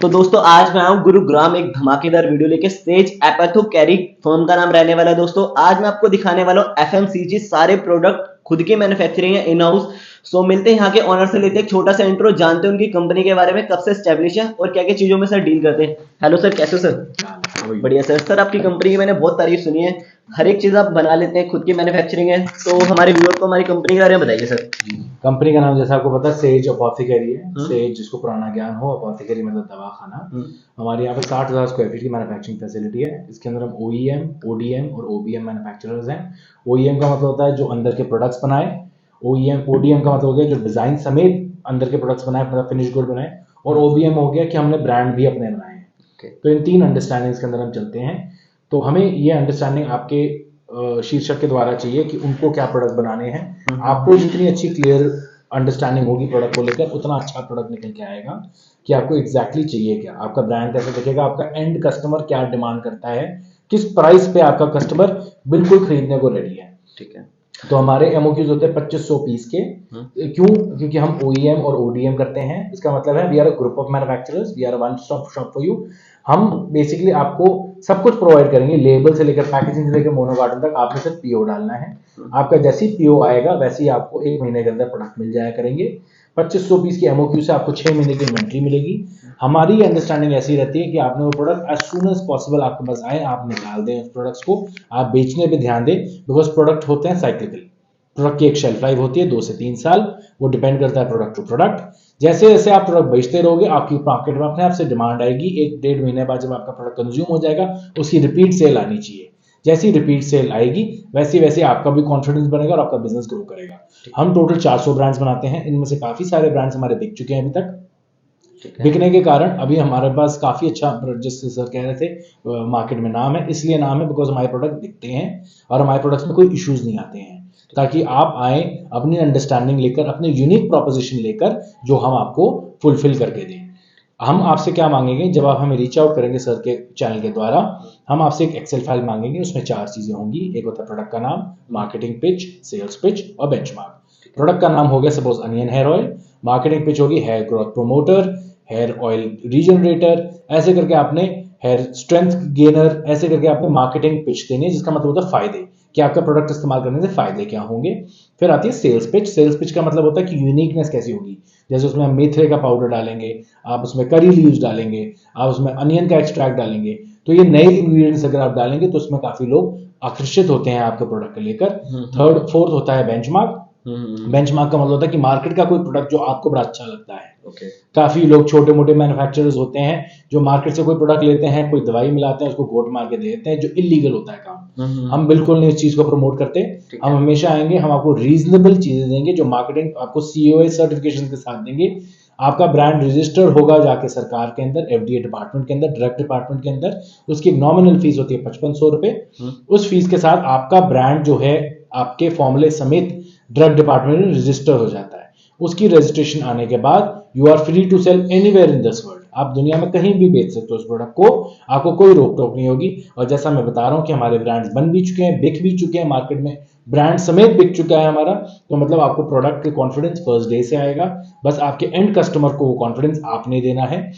तो दोस्तों आज मैं आऊँ गुरुग्राम एक धमाकेदार वीडियो लेके। सेज एपोथेकेरी फर्म का नाम रहने वाला है। दोस्तों आज मैं आपको दिखाने वाला हूँ एफएमसीजी सारे प्रोडक्ट खुद की मैन्युफैक्चरिंग है इन हाउस। सो मिलते हैं यहाँ के ऑनर से, लेते हैं एक छोटा सा इंट्रो, जानते हैं उनकी कंपनी के बारे में, कब से एस्टेब्लिश है और क्या क्या चीजों में सर डील करते हैं। हेलो सर, कैसे हो सर? बढ़िया सर। सर आपकी कंपनी की मैंने बहुत तारीफ सुनी है, हर एक चीज आप बना लेते हैं, खुद की मैन्युफैक्चरिंग है। तो हमारे व्यूअर को हमारी कंपनी के बारे में बताइए सर। कंपनी का नाम जैसा आपको पता है सेज अपोथेकेरी है। सेज जिसको पुराना ज्ञान हो, अपोथेकेरी मतलब दवाखाना। हमारे यहाँ पे 60,000 स्क्वायर फीट की मैन्युफैक्चरिंग फैसिलिटी है। इसके अंदर हम OEM, ODM और OBM मैन्युफैक्चरर्स हैं। OEM का मतलब होता है जो अंदर के प्रोडक्ट्स बनाए, ODM का मतलब हो गया जो डिजाइन समेत अंदर के प्रोडक्ट्स बनाए, मतलब फिनिश गुड बनाए, और OBM हो गया कि हमने ब्रांड भी अपने बनाए हैं। तो इन तीन अंडरस्टैंडिंग्स के अंदर हम चलते हैं। तो हमें ये अंडरस्टैंडिंग आपके शीर्षक के द्वारा चाहिए कि उनको क्या प्रोडक्ट बनाने हैं। आपको जितनी अच्छी क्लियर अंडरस्टैंडिंग होगी प्रोडक्ट को लेकर, उतना अच्छा प्रोडक्ट निकल के आएगा कि आपको एग्जैक्टली चाहिए क्या, आपका ब्रांड कैसे दिखेगा, आपका एंड कस्टमर क्या डिमांड करता है, किस प्राइस पे आपका कस्टमर बिल्कुल खरीदने को रेडी है। ठीक है। तो हमारे एमओक्यूज होते हैं 2500 पीस के। क्यों? क्योंकि हम OEM और ODM करते हैं। इसका मतलब है we are a group of manufacturers, we are one stop shop for you. हम बेसिकली आपको सब कुछ प्रोवाइड करेंगे, लेबल से लेकर पैकेजिंग से लेकर मोनो कार्टन तक। आपने सिर्फ PO डालना है। आपका जैसी PO आएगा वैसे ही आपको 1 महीने के अंदर प्रोडक्ट मिल जाया करेंगे। 2500 पीस की एमओक्यू से आपको 6 महीने की इन्वेंट्री मिलेगी। हमारी अंडरस्टैंडिंग ऐसी रहती है कि आपने वो product as soon as possible आपके पास आए, आप निकाल दें उस प्रोडक्ट्स को, आप बेचने पे ध्यान दें। बिकॉज प्रोडक्ट होते हैं साइक्लिकल, प्रोडक्ट की एक शेल्फ लाइफ होती है 2 से 3 साल, वो डिपेंड करता है प्रोडक्ट टू प्रोडक्ट। जैसे जैसे आप प्रोडक्ट बेचते रहोगे आपकी मार्केट में अपने आप से डिमांड आएगी। 1-1.5 महीने बाद जब आपका प्रोडक्ट कंज्यूम हो जाएगा उसकी रिपीट सेल आनी चाहिए। जैसी रिपीट सेल आएगी वैसे वैसे आपका भी कॉन्फिडेंस बनेगा और आपका बिजनेस ग्रो करेगा। हम टोटल 400 ब्रांड्स बनाते हैं, इनमें से काफी सारे ब्रांड्स हमारे बिक चुके हैं अभी तक। बिकने के कारण अभी हमारे पास काफी अच्छा, जैसे सर कह रहे थे, मार्केट में नाम है। इसलिए नाम है बिकॉज हमारे प्रोडक्ट बिकते हैं और हमारे प्रोडक्ट्स में कोई इश्यूज नहीं आते हैं, ताकि आप आए अपनी अंडरस्टैंडिंग लेकर, अपने यूनिक प्रोपोजिशन लेकर, जो हम आपको फुलफिल करके दें। हम आपसे क्या मांगेंगे जब आप हमें रीच आउट करेंगे सर के चैनल के द्वारा, हम आपसे एक एक्सेल फाइल मांगेंगे। उसमें 4 चीजें होंगी। एक होता है प्रोडक्ट का नाम, मार्केटिंग पिच, सेल्स पिच और बेंचमार्क। प्रोडक्ट का नाम हो गया suppose onion hair oil, marketing pitch होगी hair growth promoter, hair oil regenerator, ऐसे करके आपने हेयर स्ट्रेंथ गेनर, ऐसे करके आपने मार्केटिंग पिच देनी है, जिसका मतलब होता है फायदे, कि आपका प्रोडक्ट इस्तेमाल करने से फायदे क्या होंगे। फिर आती है सेल्स पिच। सेल्स पिच का मतलब होता है कि यूनिकनेस कैसी होगी। जैसे उसमें हम मेथरे का पाउडर डालेंगे, आप उसमें करी लीव्स डालेंगे, आप उसमें अनियन का एक्सट्रैक्ट डालेंगे, तो ये नए इंग्रेडिएंट्स अगर आप डालेंगे तो उसमें काफी लोग आकर्षित होते हैं आपके प्रोडक्ट को लेकर। फोर्थ होता है बेंचमार्क। बेंचमार्क का मतलब होता है कि मार्केट का कोई प्रोडक्ट जो आपको बड़ा अच्छा लगता है। काफी लोग छोटे मोटे मैन्युफैक्चरर्स होते हैं जो मार्केट से कोई प्रोडक्ट लेते हैं, कोई दवाई मिलाते हैं, उसको गोट मार के दे देते हैं, जो इलीगल होता है काम। हम बिल्कुल नहीं इस चीज को प्रमोट करते। हम हमेशा आएंगे, हम आपको रीजनेबल चीजें देंगे, जो मार्केटिंग आपको COA सर्टिफिकेशन के साथ देंगे। आपका ब्रांड रजिस्टर होगा जाके सरकार के अंदर, FDA डिपार्टमेंट के अंदर, ड्रग डिपार्टमेंट के अंदर। उसकी नॉमिनल फीस होती है 5500 रुपए। उस फीस के साथ आपका ब्रांड जो है आपके फॉर्मूले समेत ड्रग डिपार्टमेंट में रजिस्टर हो जाता है। उसकी रजिस्ट्रेशन आने के बाद you are free to sell anywhere in this world. आप दुनिया में कहीं भी बेच सकते हो उस प्रोडक्ट को, आपको कोई रोक टोक नहीं होगी। और जैसा मैं बता रहा हूं कि हमारे ब्रांड्स बन भी चुके हैं, बिक भी चुके हैं, मार्केट में ब्रांड समेत बिक चुका है हमारा। तो मतलब आपको प्रोडक्ट के कॉन्फिडेंस फर्स्ट डे से आएगा। बस आपके एंड कस्टमर को वो कॉन्फिडेंस आपने देना है।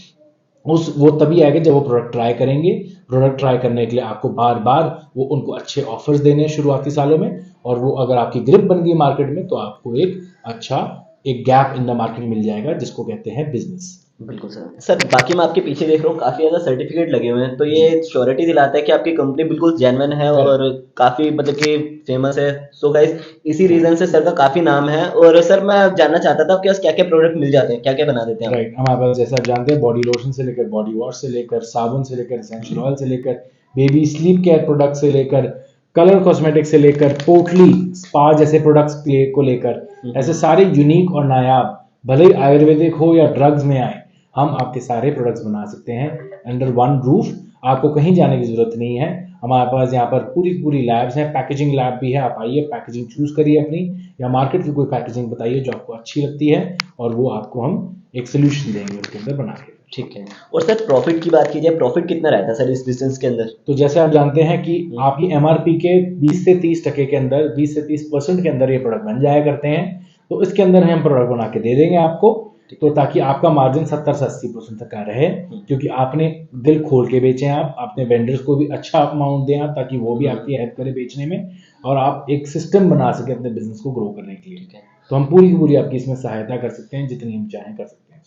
वो तभी आएगा जब वो प्रोडक्ट ट्राई करेंगे। प्रोडक्ट ट्राई करने के लिए आपको बार बार वो उनको अच्छे ऑफर्स देने हैं शुरुआती सालों में, और वो अगर आपकी ग्रिप बन गई मार्केट में तो आपको एक अच्छा एक गैप इन द मार्केट मिल जाएगा, जिसको कहते हैं बिजनेस। बिल्कुल सर। बाकी मैं आपके पीछे देख रहा हूँ काफी ज्यादा सर्टिफिकेट लगे हुए हैं, तो ये श्योरिटी दिलाता है कि आपकी कंपनी बिल्कुल जेन्युइन है और काफी मतलब कि फेमस है। सो गाइस इसी रीजन से सर का काफी नाम है। और सर मैं जानना चाहता था आपके पास क्या क्या प्रोडक्ट मिल जाते हैं, क्या क्या बना देते हैं? राइट, हमारे पास जैसा आप जानते हैं बॉडी लोशन से लेकर, बॉडी वॉश से लेकर, साबुन से लेकर, एसेंशियल ऑयल से लेकर, बेबी स्लीप केयर प्रोडक्ट से लेकर, कलर कॉस्मेटिक से लेकर, पोटली स्पा जैसे प्रोडक्ट्स को लेकर, ऐसे सारे यूनिक और नायाब, भले ही आयुर्वेदिक हो या ड्रग्स में आए, हम आपके सारे प्रोडक्ट्स बना सकते हैं अंडर वन रूफ। आपको कहीं जाने की जरूरत नहीं है। हमारे पास यहाँ पर पूरी लैब्स हैं, पैकेजिंग लैब भी है। आप आइए, पैकेजिंग चूज करिए अपनी, या मार्केट की कोई पैकेजिंग बताइए जो आपको अच्छी लगती है, और वो आपको हम एक सोल्यूशन देंगे उसके अंदर बना के। ठीक है। और सर प्रॉफिट की बात कीजिए, प्रॉफिट कितना रहता है सर इस बिजनेस के अंदर? तो जैसे आप जानते हैं कि आपकी MRP के 20 से 30% के अंदर, 20 से 30% के अंदर ये प्रोडक्ट बन जाया करते हैं। तो इसके अंदर हम प्रोडक्ट बना के दे देंगे आपको। तो ताकि आपका मार्जिन 70 से 80% तक का रहे, क्योंकि आपने दिल खोल के बेचे हैं, आप अपने वेंडर्स को भी अच्छा अमाउंट दें आप, ताकि वो भी आपकी हेल्प करें बेचने में, और आप एक सिस्टम बना सके अपने बिजनेस को ग्रो करने के लिए। तो हम पूरी की पूरी आपकी इसमें सहायता कर सकते हैं, जितनी हम चाहें कर सकते हैं।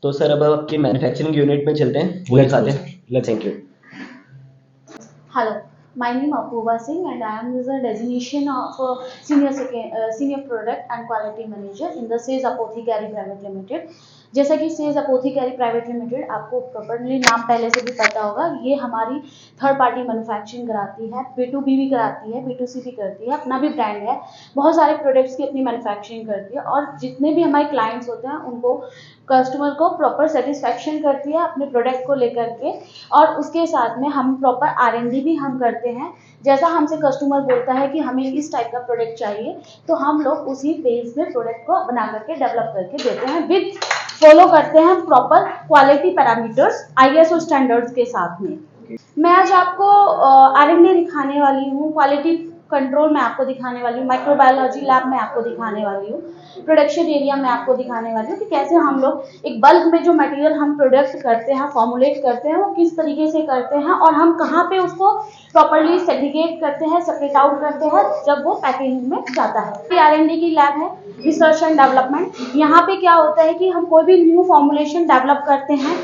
तो सर अब आपकी मैन्युफैक्चरिंग यूनिट में चलते हैं, वो दिखाते हैं। Thank you. Hello, my name is Apurva Singh and I am the designation of senior product and quality manager in the Sage Apothecary Private Limited. जैसा कि सेज अपोथेकेरी प्राइवेट लिमिटेड, आपको प्रॉपरली नाम पहले से भी पता होगा, ये हमारी थर्ड पार्टी मैन्युफैक्चरिंग कराती है, B2B भी कराती है, B2C भी करती है, अपना भी ब्रांड है, बहुत सारे प्रोडक्ट्स की अपनी मैन्युफैक्चरिंग करती है, और जितने भी हमारे क्लाइंट्स होते हैं उनको कस्टमर को प्रॉपर सेटिस्फैक्शन करती है अपने प्रोडक्ट को लेकर के, और उसके साथ में हम प्रॉपर R&D भी हम करते हैं। जैसा हमसे कस्टमर बोलता है कि हमें इस टाइप का प्रोडक्ट चाहिए, तो हम लोग उसी बेस में प्रोडक्ट को बना करके डेवलप करके देते हैं, विद फॉलो करते हैं proper quality parameters ISO standards के साथ में। मैं आज आपको R&D दिखाने वाली हूँ, क्वालिटी कंट्रोल में आपको दिखाने वाली हूँ, माइक्रोबायोलॉजी लैब में आपको दिखाने वाली हूँ, प्रोडक्शन एरिया में आपको दिखाने वाली हूँ कि कैसे हम लोग एक बल्क में जो मटेरियल हम प्रोडक्ट करते हैं, फॉर्मुलेट करते हैं, वो किस तरीके से करते हैं, और हम कहाँ पे उसको प्रॉपर्ली सेग्रीगेट करते हैं, सेपरेट आउट करते हैं जब वो पैकेजिंग में जाता है। R&D की लैब है, रिसर्च एंड डेवलपमेंट। यहाँ पे क्या होता है कि हम कोई भी न्यू फॉर्मुलेशन डेवलप करते हैं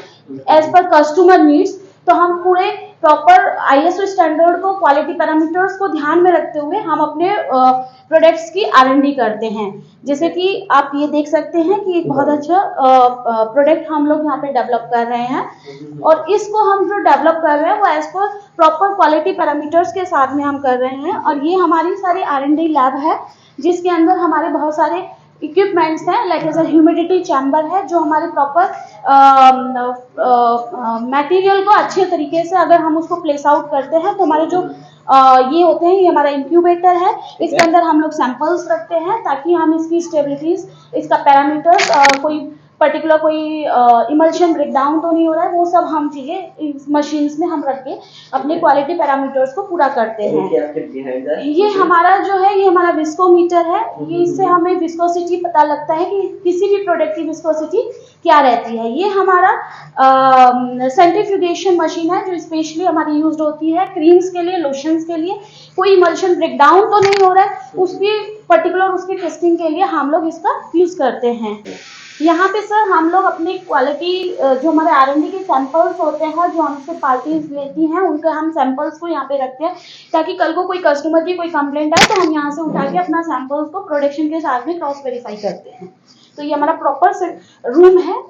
एज पर कस्टमर नीड्स, तो हम पूरे प्रॉपर ISO स्टैंडर्ड को, क्वालिटी पैरामीटर्स को ध्यान में रखते हुए हम अपने प्रोडक्ट्स की R&D करते हैं। जैसे कि आप ये देख सकते हैं कि एक बहुत अच्छा प्रोडक्ट हम लोग यहाँ पे डेवलप कर रहे हैं, और इसको हम जो डेवलप कर रहे हैं वो as per proper quality parameters के साथ में हम कर रहे हैं। और ये हमारी सारी R&D लैब है, जिसके अंदर हमारे बहुत सारे इक्विपमेंट्स हैं, लाइक एज ह्यूमिडिटी चैम्बर है, जो हमारे प्रॉपर मटेरियल को अच्छे तरीके से अगर हम उसको प्लेस आउट करते हैं, तो हमारे जो ये होते हैं, ये हमारा इंक्यूबेटर है, इसके अंदर हम लोग सैंपल्स रखते हैं ताकि हम इसकी स्टेबिलिटीज, इसका पैरामीटर्स, कोई पर्टिकुलर कोई इमल्शन ब्रेकडाउन तो नहीं हो रहा है, वो सब हम चीज़ें इस मशीन्स में हम रख के अपने क्वालिटी पैरामीटर्स को पूरा करते हैं। ये हमारा जो है, ये हमारा विस्कोमीटर है, ये इससे हमें विस्कोसिटी पता लगता है कि किसी भी प्रोडक्ट की विस्कोसिटी क्या रहती है। ये हमारा सेंट्रीफ्यूगेशन मशीन है, जो स्पेशली हमारी यूज होती है क्रीम्स के लिए, लोशंस के लिए। कोई इमल्शन ब्रेकडाउन तो नहीं हो रहा है, उसकी पर्टिकुलर उसकी टेस्टिंग के लिए हम लोग इसका यूज करते हैं। यहाँ पे सर हम लोग अपनी क्वालिटी, जो हमारे R&D के सैंपल्स होते हैं, जो हमसे पार्टीज लेती हैं, उनके हम सैंपल्स को यहाँ पे रखते हैं, ताकि कल को कोई कस्टमर की कोई कंप्लेंट आए तो हम यहाँ से उठा के अपना सैंपल्स को प्रोडक्शन के साथ में क्रॉस वेरीफाई करते हैं। तो ये हमारा प्रॉपर रूम है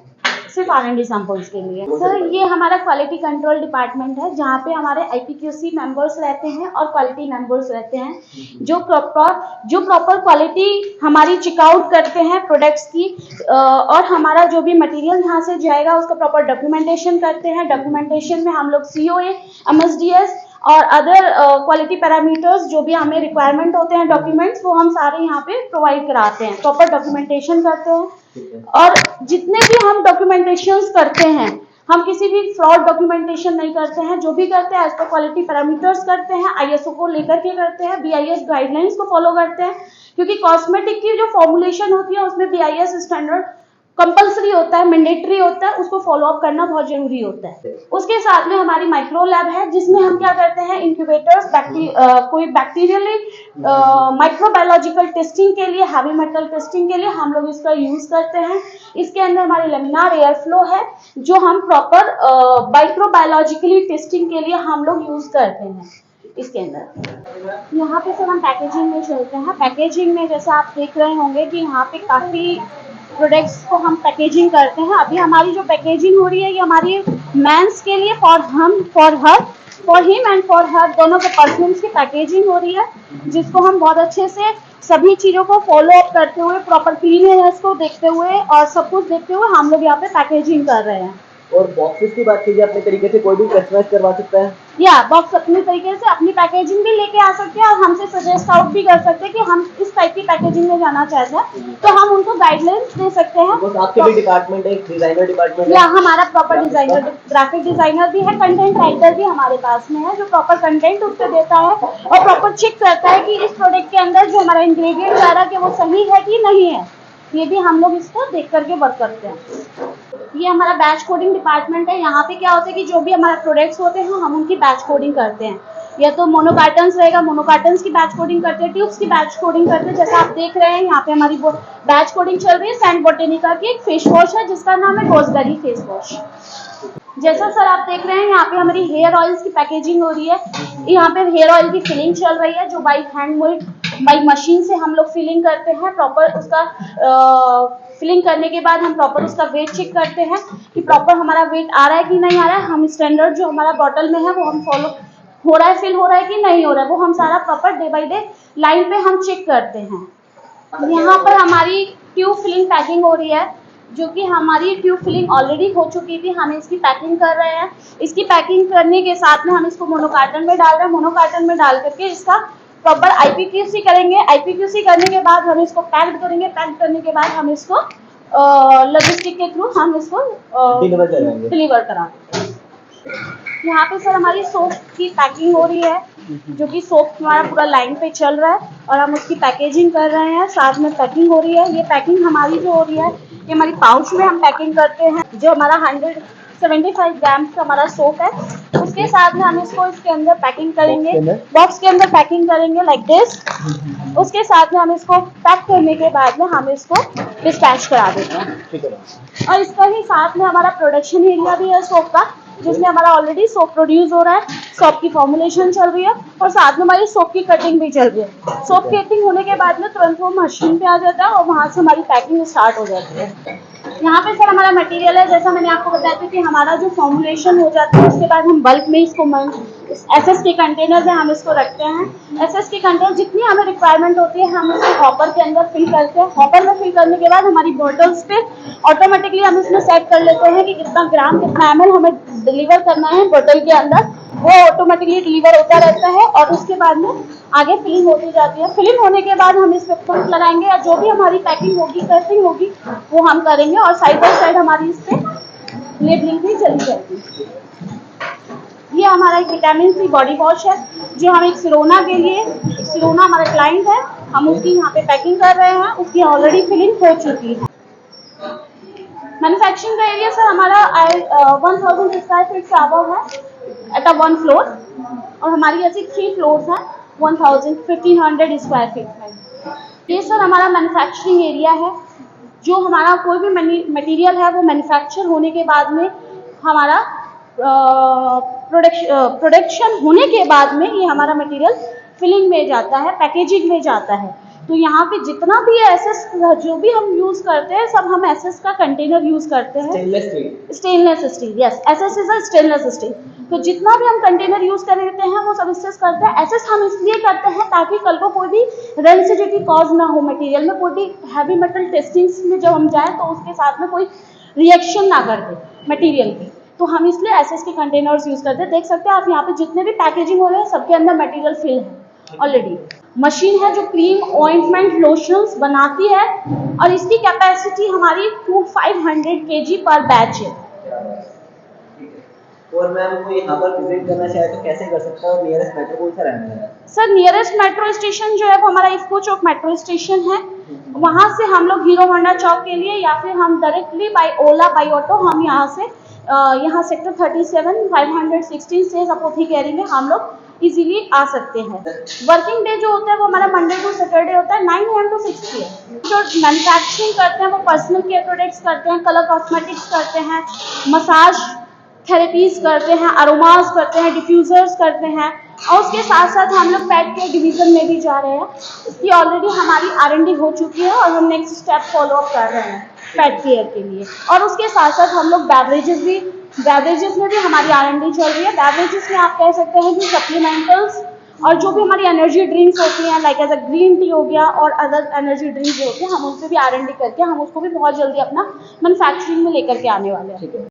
सिर्फ R&D सैंपल्स के लिए। सर ये हमारा क्वालिटी कंट्रोल डिपार्टमेंट है, जहाँ पे हमारे IPQC मेंबर्स रहते हैं और क्वालिटी मेंबर्स रहते हैं, जो प्रॉपर क्वालिटी हमारी चेकआउट करते हैं प्रोडक्ट्स की, और हमारा जो भी मटेरियल यहाँ से जाएगा उसका प्रॉपर डॉक्यूमेंटेशन करते हैं। डॉक्यूमेंटेशन में हम लोग COA, MSDS और अदर क्वालिटी पैरामीटर्स जो भी हमें रिक्वायरमेंट होते हैं डॉक्यूमेंट्स, वो हम सारे यहाँ पे प्रोवाइड कराते हैं, प्रॉपर डॉक्यूमेंटेशन करते हैं। और जितने भी हम डॉक्यूमेंटेशंस करते हैं, हम किसी भी फ्रॉड डॉक्यूमेंटेशन नहीं करते हैं, जो भी करते हैं एज पर क्वालिटी पैरामीटर्स करते हैं, ISO को लेकर के करते हैं, BIS गाइडलाइंस को फॉलो करते हैं, क्योंकि कॉस्मेटिक की जो फॉर्मुलेशन होती है उसमें BIS स्टैंडर्ड कंपल्सरी होता है, मैंडेटरी होता है, उसको फॉलो अप करना बहुत जरूरी होता है। उसके साथ में हमारी माइक्रो लैब है, जिसमें हम क्या करते हैं, इंक्यूबेटर्स, कोई बैक्टीरियली माइक्रोबायोलॉजिकल टेस्टिंग के लिए, हैवी मेटल टेस्टिंग के लिए हम लोग इसका यूज करते हैं। इसके अंदर हमारी लेमिनार एयर फ्लो है, जो हम प्रॉपर माइक्रोबायोलॉजिकली टेस्टिंग के लिए हम लोग यूज करते हैं। इसके अंदर यहाँ पे सर हम पैकेजिंग में चलते हैं। पैकेजिंग में जैसे आप देख रहे होंगे कि यहाँ पे काफ़ी प्रोडक्ट्स को हम पैकेजिंग करते हैं। अभी हमारी जो पैकेजिंग हो रही है, ये हमारी मेंस के लिए, for him and for her, दोनों के परफ्यूम्स की पैकेजिंग हो रही है, जिसको हम बहुत अच्छे से सभी चीज़ों को फॉलो अप करते हुए, प्रॉपर क्लीननेस को देखते हुए और सब कुछ देखते हुए हम लोग यहाँ पे पैकेजिंग कर रहे हैं। और बॉक्सेस की बात कीजिए, अपने तरीके से कोई भी कस्टमाइज करवा सकता है। या बॉक्स अपनी तरीके से अपनी पैकेजिंग भी लेके आ सकते हैं, और हमसे सजेस्ट आउट भी कर सकते हैं कि हम इस टाइप की पैकेजिंग में जाना चाहते हैं, तो हम उनको गाइडलाइंस दे सकते हैं। बस आपके भी डिपार्टमेंट है, डिजाइनर डिपार्टमेंट या हमारा प्रॉपर डिजाइनर, ग्राफिक डिजाइनर भी है, कंटेंट राइटर भी हमारे पास में है, जो प्रॉपर कंटेंट उसको देता है और प्रॉपर चेक करता है कि इस प्रोडक्ट के अंदर जो हमारा इंग्रेडिएंट आ रहा है कि वो सही है कि नहीं है। ये भी हम लोग इसको देख करके वर्क करते हैं। ये हमारा बैच कोडिंग डिपार्टमेंट है। यहाँ पे क्या होता है कि जो भी हमारे प्रोडक्ट्स होते हैं हम उनकी बैच कोडिंग करते हैं। या तो मोनोकार्टन्स रहेगा, मोनोकार्टन्स की बैच कोडिंग करते हैं, ट्यूब्स की बैच कोडिंग करते हैं। जैसा आप देख रहे हैं यहाँ पे हमारी बैच कोडिंग चल रही है। सैंड बोटेनिका की एक फेस वॉश है जिसका नाम है गोसबेरी फेस वॉश। जैसा सर आप देख रहे हैं यहाँ पे हमारी हेयर ऑयल्स की पैकेजिंग हो रही है। यहाँ पे हेयर ऑयल की फिलिंग चल रही है जो by hand mould by machine से हम लोग फिलिंग करते हैं। प्रॉपर उसका फिलिंग करने के बाद हम प्रॉपर उसका वेट चेक करते हैं कि प्रॉपर हमारा वेट आ रहा है कि नहीं आ रहा है। हम स्टैंडर्ड जो हमारा बॉटल में है वो हम फॉलो हो रहा है, फिल हो रहा है कि नहीं हो रहा है, वो हम सारा proper day by day line पे हम चेक करते हैं। यहाँ पर हमारी ट्यूब फिलिंग पैकिंग हो रही है जो कि हमारी ट्यूब फिलिंग ऑलरेडी हो चुकी थी। हम इसकी पैकिंग कर रहे हैं। इसकी पैकिंग करने के साथ में हम इसको मोनोकार्टन में डाल रहे हैं। मोनोकार्टन में डाल करके इसका प्रॉपर IPQC करेंगे। IPQC करने के बाद हम इसको पैक करेंगे। पैक करने के बाद हम इसको लॉजिस्टिक के थ्रू हम इसको डिलीवर कराएंगे। यहाँ पे सर हमारी सोप की पैकिंग हो रही है जो कि सोप हमारा पूरा लाइन पे चल रहा है और हम उसकी पैकेजिंग कर रहे हैं। साथ में पैकिंग हो रही है। ये पैकिंग हमारी जो हो रही है ये हमारी पाउच में हम पैकिंग करते हैं। जो हमारा 175 ग्राम का हमारा सोप है उसके साथ में हम इसको इसके अंदर पैकिंग करेंगे। बॉक्स के अंदर पैकिंग करेंगे लाइक दिस। उसके साथ में हम इसको पैक करने के बाद में हम इसको डिस्पैच करा देते हैं। और इसका ही साथ में हमारा प्रोडक्शन एरिया भी है सोप का जिसमें हमारा ऑलरेडी सोप प्रोड्यूस हो रहा है। सोप की फॉर्मुलेशन चल रही है और साथ में हमारी सोप की कटिंग भी चल रही है। सोप कटिंग होने के बाद में तुरंत वो मशीन पे आ जाता है और वहाँ से हमारी पैकिंग स्टार्ट हो जाती है। यहाँ पे सर हमारा मटेरियल है जैसा मैंने आपको बताया था कि हमारा जो फॉर्मुलेशन हो जाता है उसके बाद हम बल्क में इसको SS के कंटेनर में हम इसको रखते हैं। SS के कंटेनर जितनी हमें रिक्वायरमेंट होती है हम इसको हॉपर के अंदर फिल करते हैं। हॉपर में फिल करने के बाद हमारी बॉटल्स पे ऑटोमेटिकली हम इसमें सेट कर लेते हैं कि कितना ग्राम कितना ml हमें डिलीवर करना है बॉटल के अंदर। वो ऑटोमेटिकली डिलीवर होता रहता है और उसके बाद में आगे फिलिंग होती जाती है। फिलिंग होने के बाद हम इस पे पंप लगाएंगे और जो भी हमारी पैकिंग होगी कटिंग होगी वो हम करेंगे और साइड बाय साइड हमारी इस पे लेबलिंग भी चली जाएगी। ये हमारा एक विटामिन C बॉडी वॉश है जो हम एक सिरोना के लिए, सिरोना हमारा क्लाइंट है, हम उसकी यहाँ पे पैकिंग कर रहे हैं। उसकी ऑलरेडी फिलिंग हो चुकी है। मैन्युफैक्चरिंग का एरिया सर हमारा 1000 स्क्वायर फीट से अबव है एट 1 फ्लोर और हमारी ऐसी 3 फ्लोर्स हैं 1500 स्क्वायर फीट में। ये सर हमारा मैन्युफैक्चरिंग एरिया है। जो हमारा कोई भी मटेरियल है वो मैन्युफैक्चर होने के बाद में हमारा प्रोडक्शन होने के बाद में ये हमारा मटेरियल फिलिंग में जाता है, पैकेजिंग में जाता है। तो यहाँ पे जितना भी SS जो भी हम यूज करते हैं सब हम SS का कंटेनर यूज करते हैं। Stainless steel, yes, SS is a stainless steel. तो जितना भी हम कंटेनर यूज करते हैं वो सब SS करते हैं। SS हम इसलिए करते हैं ताकि कल को कोई भी रेंसिडिटी कॉज ना हो मटेरियल में। कोई भी हैवी मेटल टेस्टिंग्स में जब हम जाएं तो उसके साथ में कोई रिएक्शन ना कर दे मटेरियल की। तो हम इसलिए SS के कंटेनर्स यूज करते हैं। देख सकते हैं आप यहाँ पे जितने भी पैकेजिंग हो रहे हैं सबके अंदर मटेरियल फिल है ऑलरेडी। मशीन है जो क्रीम, ऑइंटमेंट, लोशंस बनाती है और इसकी कैपेसिटी हमारी 500 kg पर बैच है। और मैम को यहाँ पर विजिट करना चाहे तो कैसे कर सकता है और नियरेस्ट मेट्रो कौन सा रहने वाला है? सर नियरेस्ट मेट्रो स्टेशन जो है वो हमारा इफ्को चौक मेट्रो स्टेशन है। वहाँ से हम लोग हीरो होंडा चौक के लिए या फिर हम directly by Ola bye auto हम यहाँ से यहाँ सेक्टर 37 516 से अपोथीकेरी में हम लोग इजीली आ सकते हैं। वर्किंग डे जो होता है वो हमारा मंडे टू सैटरडे होता है 9 AM to 6 PM। जो मैन्युफैक्चरिंग करते हैं वो पर्सनल केयर प्रोडक्ट्स करते हैं, कलर कॉस्मेटिक्स करते हैं, मसाज थेरेपीज करते हैं, अरोमास करते हैं, डिफ्यूजर्स करते हैं और उसके साथ साथ हम लोग पेट केयर डिवीजन में भी जा रहे हैं। इसकी ऑलरेडी हमारी R&D हो चुकी है और हम नेक्स्ट स्टेप फॉलो अप कर रहे हैं पेट केयर के लिए। और उसके साथ साथ हम लोग बेवरेजेस में भी हमारी R&D चल रही है। बेवरेजेस में आप कह सकते हैं कि सप्लीमेंटल्स और जो भी हमारी एनर्जी ड्रिंक्स होती हैं like as a green tea हो गया और अदर एनर्जी ड्रिंक्स जो होती हैं हम उससे भी R&D करके हम उसको भी बहुत जल्दी अपना मैन्युफैक्चरिंग में लेकर के आने वाले हैं।